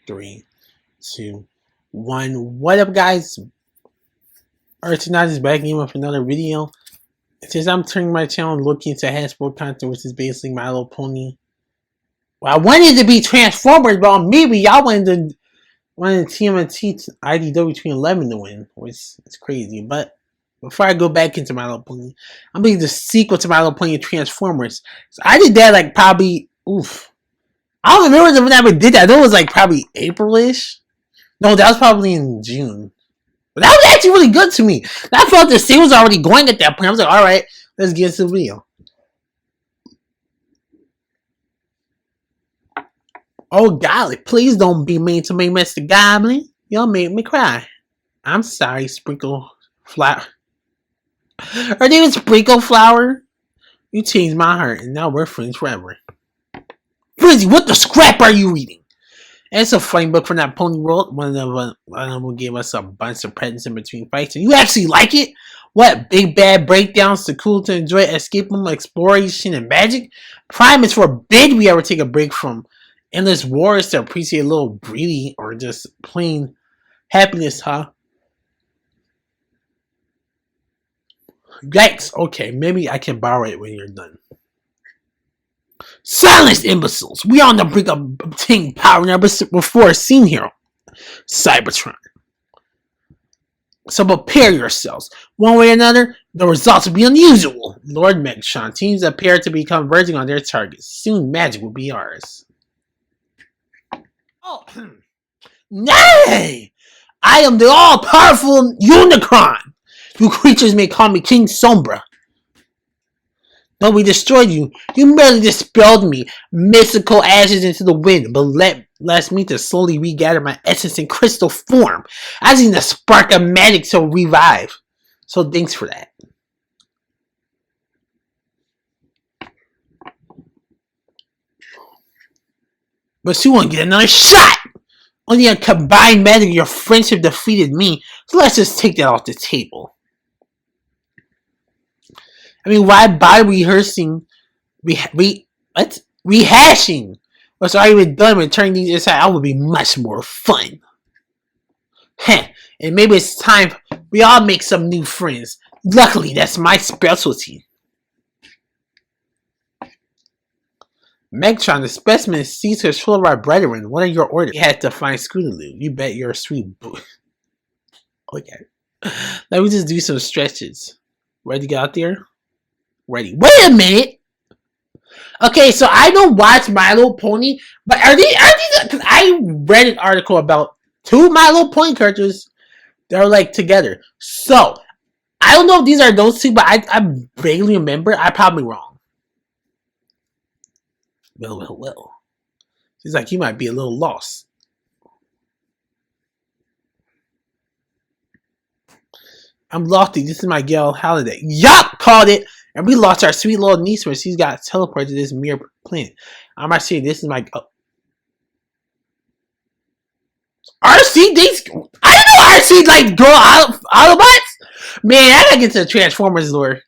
3, 2, 1. What up, guys? Tonight is back again with another video. Since I'm turning my channel looking into Hasbro content, which is basically My Little Pony. Well, I wanted to be Transformers, but maybe y'all wanted TMNT IDW between 11 to win, which is crazy. But before I go back into My Little Pony, I'm doing the sequel to My Little Pony Transformers. So I did that like probably, I don't remember when I ever did that. I know it was like probably April-ish. No, that was probably in June. But that was actually really good to me. I felt the sale was already going at that point. I was like, alright, let's get into the video. Oh, golly, please don't be mean to me, Mr. Goblin. You'll make me cry. I'm sorry, Sprinkle Flower. Her name is Sprinkle Flower. You changed my heart, and now we're friends forever. Frizzy, what the scrap are you reading? It's a funny book from that Pony World. One of them gave us a bunch of presents in between fights. And you actually like it? What? Big bad breakdowns to cool to enjoy escapism, exploration, and magic? Prime is forbid we ever take a break from endless wars to appreciate a little breathing or just plain happiness, huh? Yikes. Okay, maybe I can borrow it when you're done. Silence, imbeciles! We are on the brink of obtaining power never before seen here, Cybertron. So prepare yourselves. One way or another, the results will be unusual. Lord Megatron, teams appear to be converging on their targets. Soon, magic will be ours. Oh, nay! I am the all-powerful Unicron. You creatures may call me King Sombra. But we destroyed you. You merely dispelled me, mystical ashes into the wind, but left me to slowly regather my essence in crystal form. I just need a spark of magic to revive. So thanks for that. But you won't get another shot! Only a combined magic of your friendship defeated me, so let's just take that off the table. I mean, why bother rehearsing, rehashing what's already been done when turning these inside out would be much more fun. Heh, and maybe it's time we all make some new friends. Luckily, that's my specialty. Megatron, the specimen sees her full of our brethren. What are your orders? We had to find Scootaloo. You bet you're a sweet boy. Okay. Let me just do some stretches. Ready to get out there? Ready. Wait a minute. Okay, so I don't watch My Little Pony, but are these? Because I read an article about 2 My Little Pony characters that are like together. So I don't know if these are those 2, but I vaguely remember. I'm probably wrong. Well. She's like, you might be a little lost. I'm lofty. This is my gal holiday. Yup, called it. And we lost our sweet little niece when she's got teleported to this mere planet. I'm not saying this is my RC dates. I didn't know RC like girl Autobots. Man, I gotta get to the Transformers lore.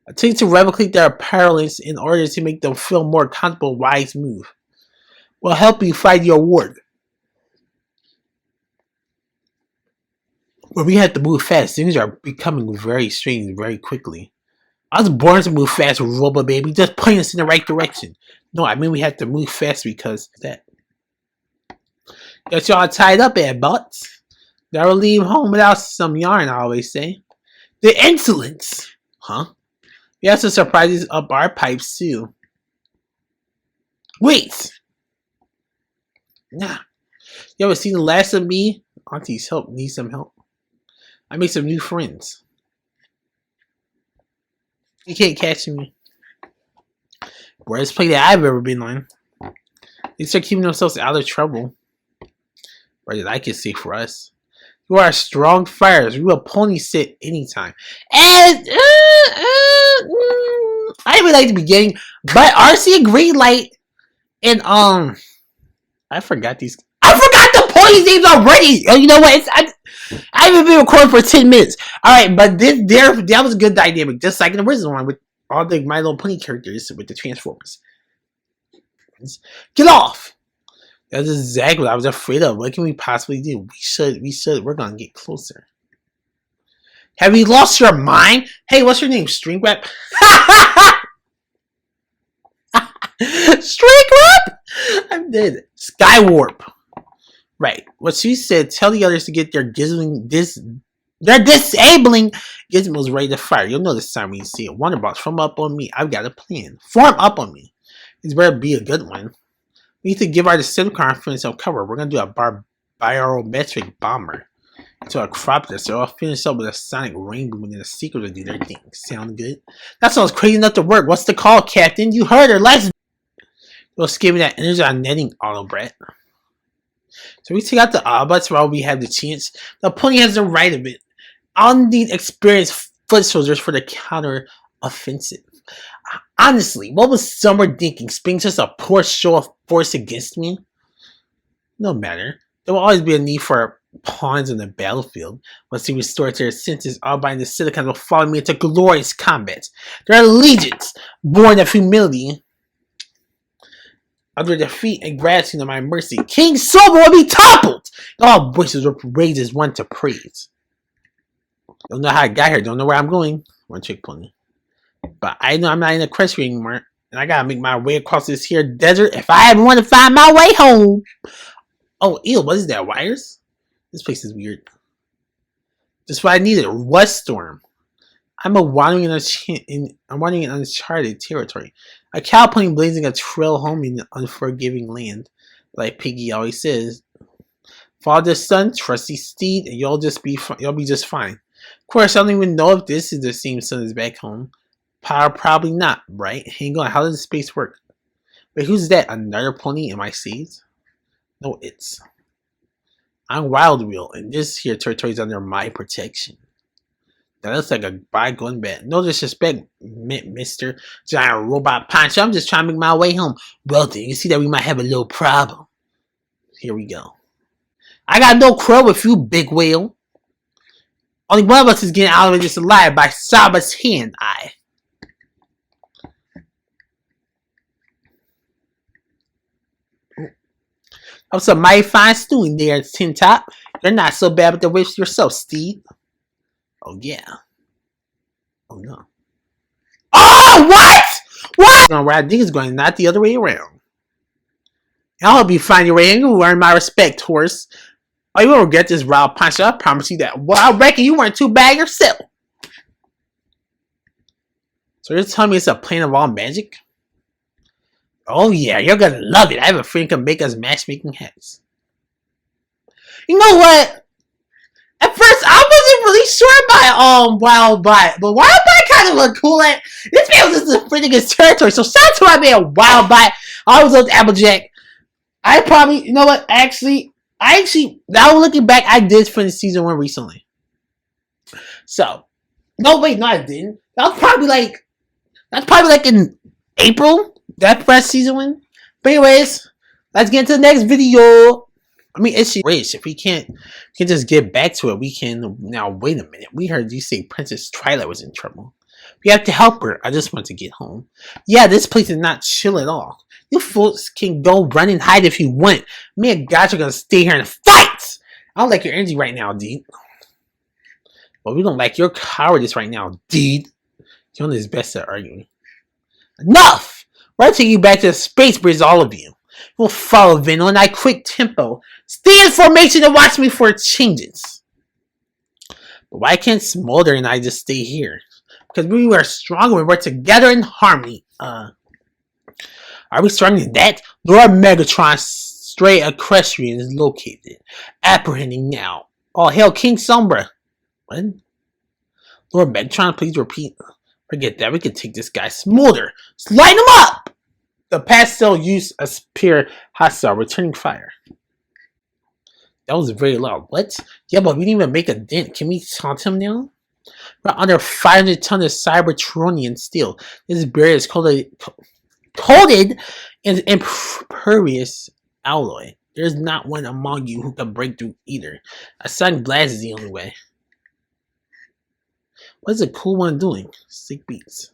I take to replicate their apparelance in order to make them feel more comfortable. Wise move. Will help you find your award. But we have to move fast. Things are becoming very strange very quickly. I was born to move fast, Robo Baby. Just point us in the right direction. No, I mean we have to move fast because of that. Got y'all tied up at butts. Never leave home without some yarn, I always say. The insolence! Huh? We have some surprises up our pipes too. Wait! Nah. You ever seen the last of me? Auntie's help. Need some help. I made some new friends. You can't catch me. Worst play that I've ever been on. They start keeping themselves out of trouble. Or that I can say for us. You are strong fires. You will pony sit anytime. And I even like the beginning, but RC and Green Light and I forgot these. I forgot the pony's names already. Oh, you know what? I haven't been recording for 10 minutes. Alright, but that was a good dynamic. Just like in the original one with all the My Little Pony characters with the Transformers. Get off! That's exactly what I was afraid of. What can we possibly do? We're gonna get closer. Have you lost your mind? Hey, what's your name? String Rep? String Rep? I'm dead. Skywarp. Right. What she said, tell the others to get their they're disabling gizmos ready to fire. You'll know this time when you see it. Wonderbox, form up on me. I've got a plan. Form up on me. This better be a good one. We need to give our Decepticon some cover. We're gonna do a barometric bomber to a Acropolis. They're all finished up with a sonic rainbow and then a secret to do their thing. Sound good? That sounds crazy enough to work. What's the call, Captain? You heard her. Let's give me that energy on netting, Autobrat. So we take out the Autobots while we have the chance. The opponent has the right of it. I'll need experienced foot soldiers for the counter offensive. Honestly, what was Summer thinking? Spring just a poor show of force against me? No matter. There will always be a need for pawns on the battlefield. Once they restore to their senses, all by the Decepticons will follow me into glorious combat. There are legions born of humility. Under defeat and gratitude to my mercy, King Silver will be toppled! All voices will raise as one to praise. Don't know how I got here, don't know where I'm going. One trick pony. But I know I'm not in a equestrian anymore, and I gotta make my way across this here desert if I ever want to find my way home. Oh, ew, what is that, wires? This place is weird. Just what I needed, West Storm. I'm wandering in uncharted territory. A cow pony blazing a trail home in an unforgiving land. Like Piggy always says, follow the sun, trusty steed, and you'll be just fine. Of course, I don't even know if this is the same sun as back home. Probably not, right? Hang on, how does the space work? Wait, who's that? Another pony in my seeds? No, I'm Wild Wheel, and this here territory is under my protection. That looks like a bygone bat. No disrespect, Mr. Giant Robot Punch. I'm just trying to make my way home. Well then, you see that we might have a little problem. Here we go. I got no quarrel with you, big whale. Only one of us is getting out of this alive by Saba's hand, I'm some mighty fine stewing there, Tin Top. You're not so bad with the whips yourself, Steve. Oh, yeah. Oh, no. Oh, what? What? Where I think it's going, not the other way around. I hope you find your way and you earn my respect, horse. Oh, you won't regret this wild punch. I promise you that. Well, I reckon you weren't too bad yourself. So you're telling me it's a plane of all magic? Oh yeah, you're gonna love it. I have a friend who can make us matchmaking hats. You know what? At first, I wasn't really sure about Wildbite, but Wildbite kind of looked cool. At this man was just defending his territory, so shout out to my man Wildbite. I always loved Applejack. I probably, you know what? Now looking back, I did finish season 1 recently. So, no, wait, no, I didn't. That's probably like in April. That first season 1. But anyways, let's get into the next video. I mean, it's race. If we can't just get back to it, we can. Now, wait a minute. We heard you say Princess Twilight was in trouble. We have to help her. I just want to get home. Yeah, this place is not chill at all. You folks can go run and hide if you want. Me and Gotcha are gonna stay here and fight. I don't like your energy right now, dude. But we don't like your cowardice right now, dude. Jonah is best at arguing. Enough! We're gonna take you back to the space bridge, all of you. We'll follow Venom in a quick tempo. Stay in formation and watch me for changes. But why can't Smolder and I just stay here? Because we are strong when we're together in harmony. Are we stronger than that? Lord Megatron's stray equestrian is located. Apprehending now. All hail King Sombra. What? Lord Megatron, please repeat. Forget that. We can take this guy. Smolder. Light him up! The pastel use appear hostile, returning fire. That was very loud. What? Yeah, but we didn't even make a dent. Can we taunt him now? We're under 500 tons of Cybertronian steel. This barrier is coated in impervious alloy. There's not one among you who can break through either. A sonic blast is the only way. What is the cool one doing? Sick beats.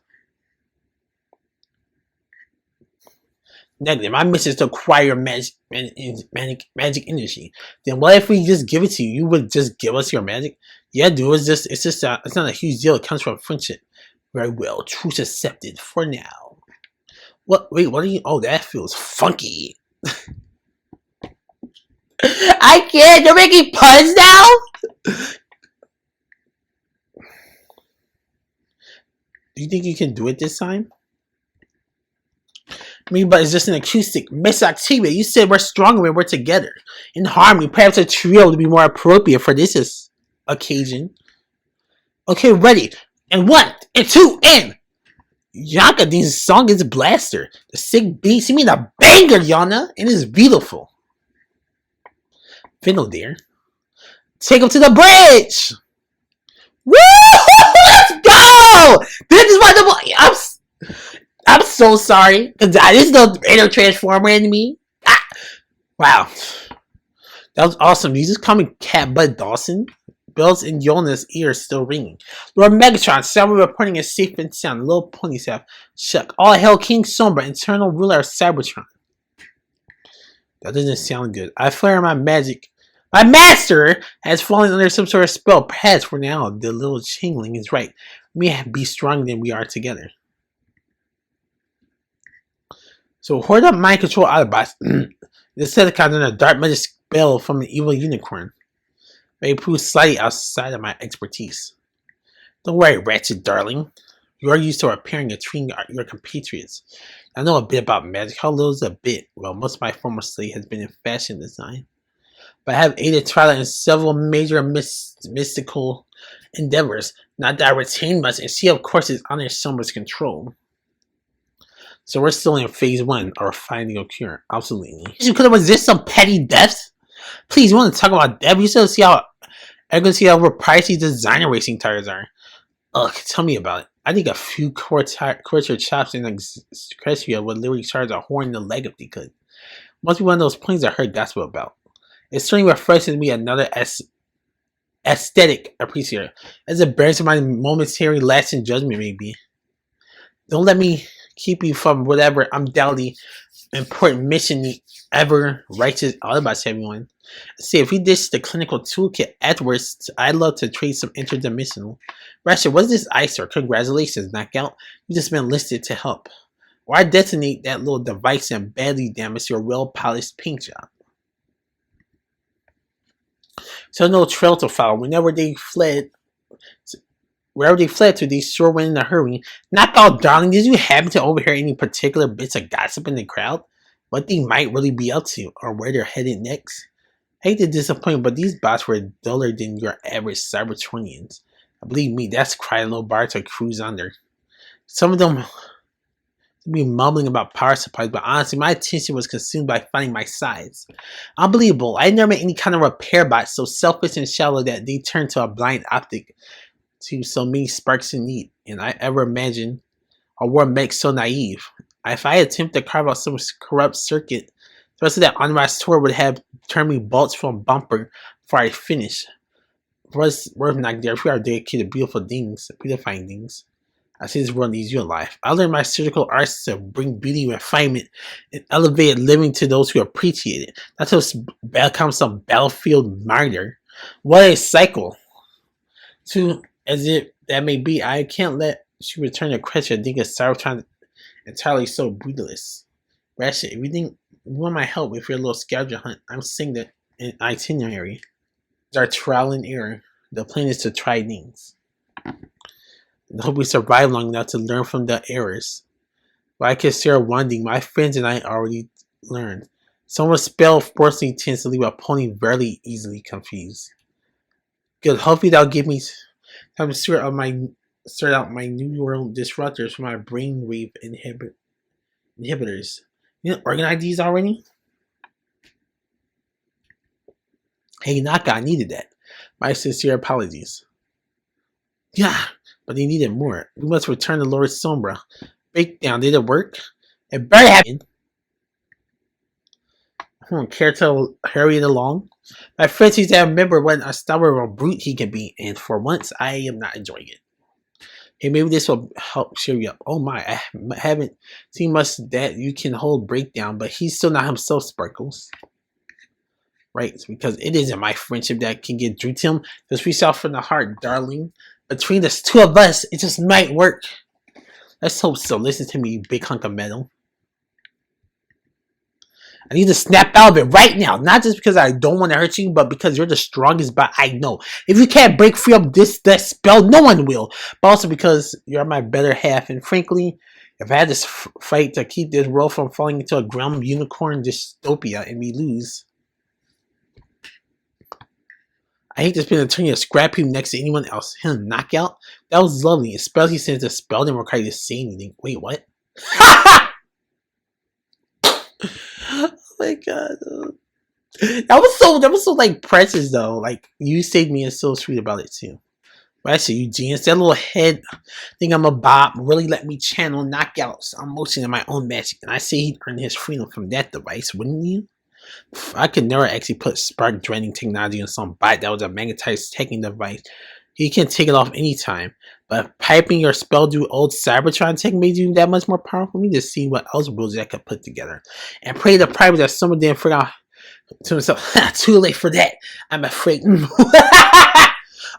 Negative. My mission is to acquire magic energy. Then what if we just give it to you? You would just give us your magic? Yeah, dude. It's not a huge deal. It comes from friendship. Very well. Truce accepted for now. What? Wait. What are you? Oh, that feels funky. I can't. You're making puns now. Do you think you can do it this time? But it's just an acoustic. Miss Octavia, you said we're stronger when we're together. In harmony, perhaps a trio would be more appropriate for this occasion. Okay, ready. And 1, and 2, and... Yanka, this song is blaster. The sick beats, you mean a banger, Yana? And it's beautiful. Fiddle, dear. Take him to the bridge! Woo! Let's go! This is what I'm so sorry. This is the inner transformer in me. Ah! Wow. That was awesome. You just call me Cat Bud Dawson? Bells in Yona's ears still ringing. Lord Megatron, several reporting is safe and sound. Little ponies have shook. All hail King Sombra, eternal ruler of Cybertron. That doesn't sound good. I flare my magic. My master has fallen under some sort of spell. Perhaps for now, the little changeling is right. We may be stronger than we are together. So, hoard up mind control Autobots. The Decepticons under a dark magic spell from an evil unicorn. May prove slightly outside of my expertise. Don't worry, Ratchet darling. You are used to repairing and treating your compatriots. I know a bit about magic. How little is a bit? Well, most of my former study has been in fashion design. But I have aided Twilight in several major mystical endeavors. Not that I retain much, and she, of course, is under Sombra's control. So we're still in phase 1, or finding a cure. Absolutely. You could have resisted some petty deaths? Please, you want to talk about that? You should see how overpriced designer racing tires are. Ugh, tell me about it. I think a few quarter chops in Crescia would literally charge a horn in the leg if they could. Must be one of those planes I heard gospel about. It certainly refreshes me another aesthetic appreciator, as it bears my momentary lasting judgment maybe. Don't let me keep you from whatever undoubtedly important mission the ever righteous Autobots have everyone. See, if we dish the clinical toolkit afterwards, I'd love to trade some interdimensional. Ratchet, what is this ISOR? Congratulations, Knockout. You just been enlisted to help. Why detonate that little device and badly damage your well-polished paint job? So no trail to follow. Wherever they fled to, they sure went in a hurry. Knockout, darling, did you happen to overhear any particular bits of gossip in the crowd? What they might really be up to, or where they're headed next? I hate to disappoint, but these bots were duller than your average Cybertronians. Believe me, that's quite a low bar to cruise under. Some of them be mumbling about power supplies, but honestly, my attention was consumed by finding my size. Unbelievable. I never met any kind of repair bot so selfish and shallow that they turned to a blind optic to so many sparks in need. And I ever imagined a world makes so naive. If I attempt to carve out some corrupt circuit, the rest of that unwise tour would have turned me bolts from bumper before I finish. What's worth not there if we are dedicated to beautifying things. I see this world needs you alive. I learned my surgical arts to bring beauty, refinement, and elevated living to those who appreciate it. Not to become some battlefield martyr. What a cycle. As it that may be, I can't let you return to Crescia and think of Cybertron entirely so brutalist. Ratchet, if you want my help with your little scavenger hunt, I'm saying that an itinerary. It's our trial and error. The plan is to try things. I hope we survive long enough to learn from the errors. But I consider one thing my friends and I already learned. Someone's spell forcing tends to leave a pony very easily confused. Good. Hopefully that'll give me time to sort out my neural disruptors for my brainwave inhibitors. You didn't organize these already? Hey, Naka, I needed that. My sincere apologies. Yeah, but they needed more. We must return to Lord Sombra. Breakdown, did it work? It better have been. Care to hurry it along? My friend seems to remember what a stubborn brute he can be, and for once, I am not enjoying it. Hey, maybe this will help cheer you up. Oh my, I haven't seen much that you can hold breakdown, but he's still not himself, Sparkles. Right, because it isn't my friendship that can get through to him. Just reach out from the heart, darling. Between the two of us, it just might work. Let's hope so. Listen to me, you big hunk of metal. I need to snap out of it right now. Not just because I don't want to hurt you, but because you're the strongest bot I know. If you can't break free of that spell, no one will. But also because you're my better half. And frankly, if I had this fight to keep this world from falling into a grim unicorn dystopia and we lose, I hate to spend a turn to scrap him next to anyone else. Him knockout? That was lovely, especially since the spell didn't require you to say anything. Wait, what? Oh my god. That was so like precious though. Like you saved me and so sweet about it too. But actually, you genius, that little head thing I'm a bop really let me channel knockouts emotion in my own magic. And I say he'd earn his freedom from that device, wouldn't you? I could never actually put spark draining technology on some bot that was a magnetized taking device. He can take it off anytime. But piping your spell through old Cybertron tech made you that much more powerful. Me to see what else rules I could put together. And pray to private that someone didn't figure out to himself, too late for that, I'm afraid.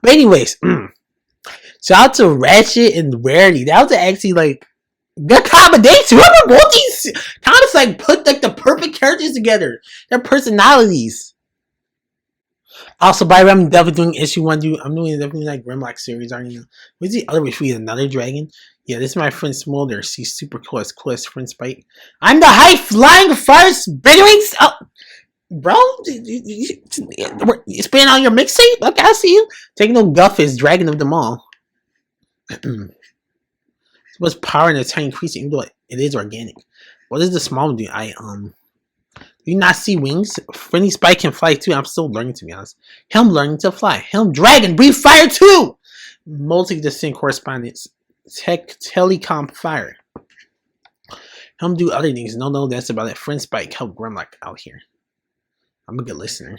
But anyways, shout out to Ratchet and Rarity. That was actually like good combination. Whoever both these comics like put like the perfect characters together. Their personalities. Also, by the way, I'm definitely doing issue 1. I'm doing definitely like Grimlock series, aren't you? What's the other wish? We another dragon? Yeah, this is my friend Smolder. She's super cool as friend Spike. I'm the high flying first Bitterings. Oh, bro, you spinning on your mixtape? Okay, I see you. Taking no guff is dragon of them all. So much power in a tiny creature, even though it is organic. What does the small one do? Do you not see wings? Friendly Spike can fly too. I'm still learning, to be honest. Him learning to fly. Him dragon breathe fire too. Multi-distinct correspondence. Telecom fire. Him do other things. No, that's about it. Friend Spike help Grimlock out here. I'm a good listener.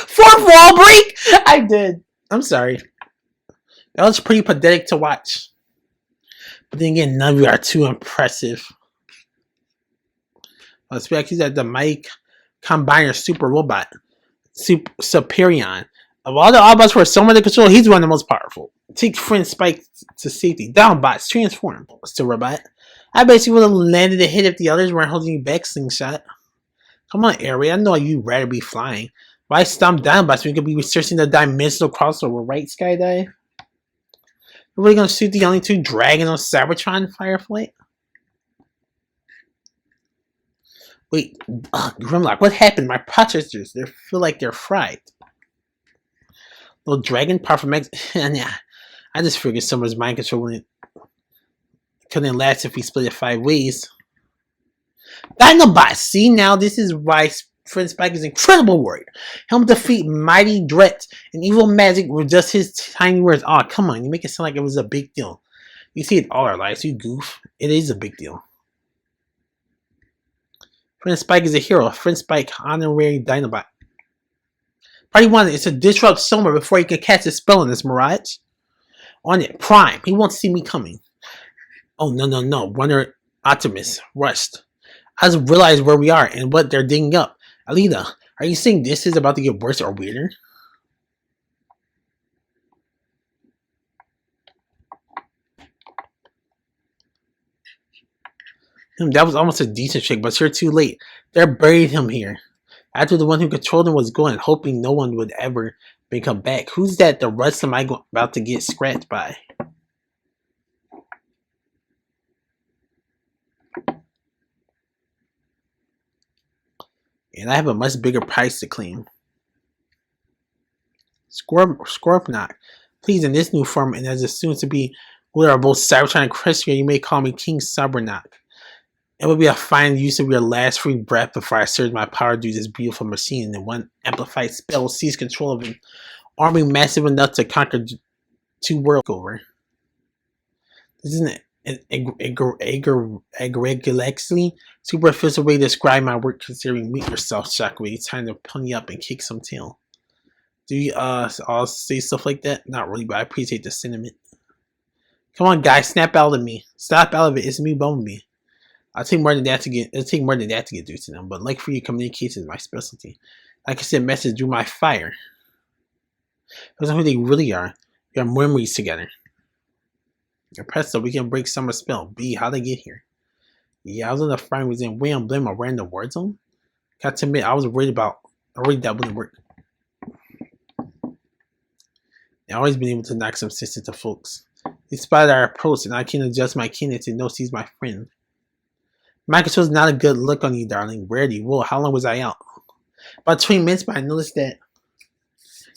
Fourth wall break. I did. I'm sorry. That was pretty pathetic to watch. But then again, none of you are too impressive. Let's be he's at the Mike Combiner Super Robot. Superion. Of all the Autobots for someone to control, he's one of the most powerful. Take friend Spike to safety. Downbots, transform. Still robot. I bet you would have landed a hit if the others weren't holding you back, Slingshot. Come on, Airway. I know you'd rather be flying. Why stomp Downbots when you could be researching the dimensional crossover, right, Skydive? Are we gonna shoot the only 2 dragons on Cybertron Fireflight? Wait, Grimlock, what happened? My processors, they feel like they're fried. Little dragon, power from X. Yeah, I just figured someone's mind controlling it. Couldn't last if we split it 5 ways. Dinobot, see now, this is why Friend Spike is incredible warrior. Helm defeat mighty threats and evil magic with just his tiny words. Oh, come on, you make it sound like it was a big deal. You see it all our lives, you goof. It is a big deal. Friend Spike is a hero. Friend Spike, honorary Dinobot. Party 1 is to disrupt Summer before he can catch his spell in this Mirage. On it, Prime. He won't see me coming. Oh, no. Wonder Optimus. Rushed. I just realized where we are and what they're digging up. Alita, are you saying this is about to get worse or weirder? That was almost a decent trick, but you're too late. They buried him here. After the one who controlled him was gone, hoping no one would ever bring him back. Who's that the rest of my about to get scratched by? And I have a much bigger price to claim. Scorpnock. Please, in this new form, and as it soon to be ruler of both Cybertron and Crestia, you may call me King Cybernock. It would be a fine use of your last free breath before I surge my power through this beautiful machine, and one amplified spell will seize control of an army massive enough to conquer 2 worlds over. This isn't egregiously superficial way to describe my work, considering meet yourself, Shockwave. It's time to pony up and kick some tail. Do you all say stuff like that? Not really, but I appreciate the sentiment. Come on, guys, snap out of me. Stop out of it. It's me, Bumblebee. It'll take more than that to get through to them. But like for you, communication is my specialty. Like I said, message through my fire. Those are who they really are. Your memories together. Your presto, we can break summer spell. B, how'd they get here? Yeah, I was in the fire was in way on blame. We're in the war zone. Got to admit, I was worried that wouldn't work. I've always been able to knock some sense into folks. They spotted our approach, and I can adjust my keenness and know he's my friend. My control's not a good look on you, darling. Rarely. Whoa, how long was I out? About 20 minutes, but I noticed that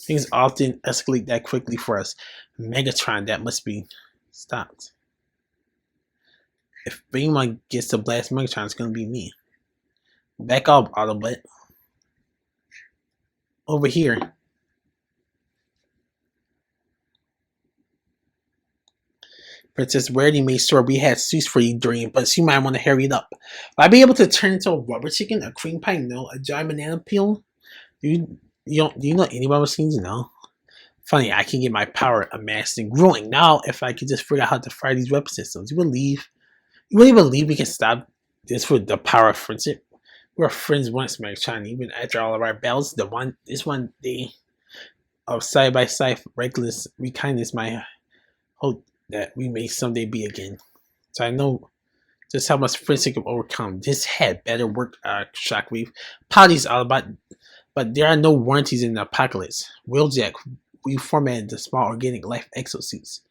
things often escalate that quickly for us. Megatron, that must be stopped. If anyone gets to blast Megatron, it's gonna be me. Back up, Autobot. Over here. Princess Rarity made sure we had suits for you during, but she might want to hurry it up. Will I be able to turn into a rubber chicken, a cream pie? No. A giant banana peel? Do you know anybody with scenes? No. Funny, I can get my power amassed and growing now if I could just figure out how to fire these weapon systems. You really believe we can stop this with the power of friendship? We were friends once, Megatron, even after all of our battles. This one day of side by side reckless kindness, my hope that we may someday be again. So I know just how much friendship can overcome. This had better work, Shockwave. Apologies, Autobot, but there are no warranties in the apocalypse. Wheeljack, we formatted the small organic life exosuits.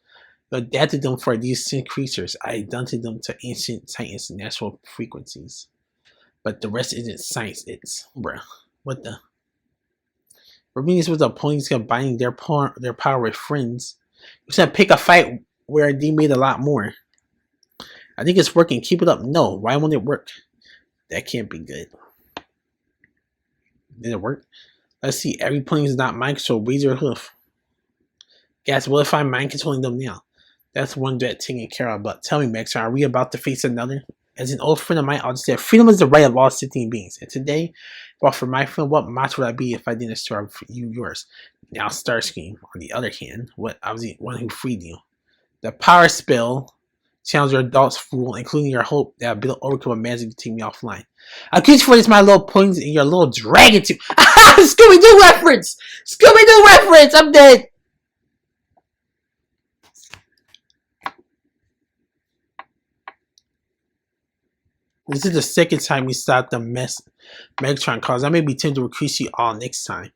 We adapted them for these thin creatures. I adapted them to ancient Titans' natural frequencies. But the rest isn't science, it's... bruh. What the... We're being this with opponents combining their power with friends. We should pick a fight where they made a lot more. I think it's working. Keep it up. No, why won't it work? That can't be good. Did it work? Let's see. Every plane is not mind control. Raise your hoof. Guys, what if I'm mind controlling them now? That's one that taken care of. But tell me, Max, are we about to face another? As an old friend of mine, I'll just say freedom is the right of all sentient beings. And today, well, for my friend, what match would I be if I didn't destroy you yours? Now, Starscream, on the other hand, I was the one who freed you. The power spell challenge your adults, fool, including your hope that I'll build overkill with magic to take me offline. I'll catch for this, my little points and your little dragon too. Scooby-Doo reference! Scooby-Doo reference! I'm dead! This is the second time we stopped the mess Megatron caused. I may be tempted to recruit you all next time.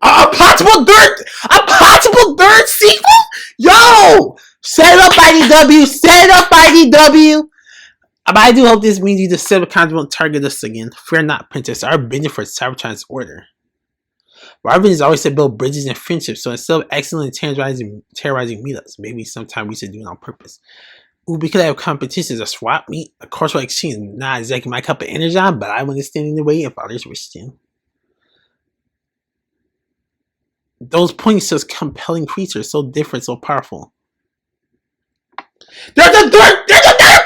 A possible third sequel? Yo! Set it up, IDW! Set it up, IDW! But I do hope this means you Decepticons won't target us again. Fear not, Princess. Our business for Cybertron's order. Our business always said build bridges and friendships, so instead of accidentally terrorizing meetups, maybe sometime we should do it on purpose. Ooh, we could have competitions, a swap meet, a cultural exchange. Not exactly my cup of energy, but I wouldn't stand in the way if others wish to. Those points shows compelling creatures, so different, so powerful. There's another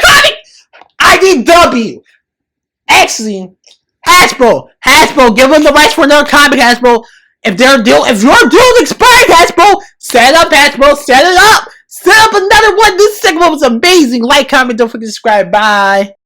comic! IDW! Actually, Hasbro, give them the rights for another comic, Hasbro. If your deal expired, Hasbro, set up, Hasbro, set it up! Set up another one! This segment was amazing! Like, comment, don't forget to subscribe, bye!